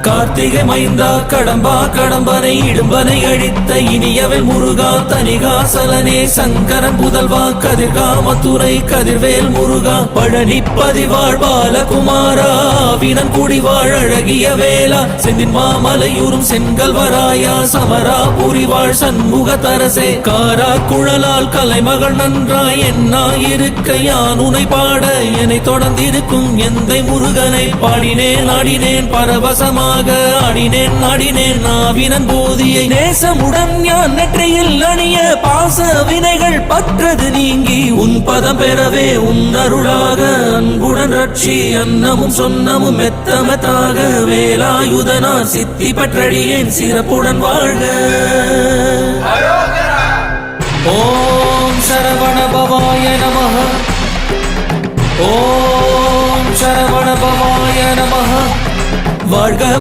கார்த்திகை மைந்தா கடம்பா கடம்பனை இடும்பனை அழித்த இனியவன் முருகா தனிகாசலனே சங்கரன் புதல்வா கதிர்காமத்துறை கதிர்வேல் முருகா பழனி பதிவாழ் பாலகுமாரா வினன் குடிவாழ் அழகிய வேளா செந்தின் மாமலையூரும் செங்கல்வராயா சமரா புரிவாழ் சண்முக தரசே காரா குழலால் கலைமகள் நன்றாய் என்னாயிருக்க யான் உனை பாட என்னை தொடர்ந்திருக்கும் எந்தை முருகனை பாடினேன் ஆடினேன் பரவசமாக ஆடினேன் நாடினேன் நாவினன் போதியை நேசமுடன் ஞான் நெற்றியில் அணிய பாச வினைகள் பற்றது நீங்கி உன் பதம் பெறவே உன் அருளாக அன்புடன் ரட்சி அன்னமும் சொன்னமும் மெத்தமத்தாக வேலாயுதனார் சித்தி பற்றடியேன் சிறப்புடன் வாழ்க. ஓம் சரவண பவாய நமஹ. ஓம் சரவண பவாய நமஹ. வாழ்க.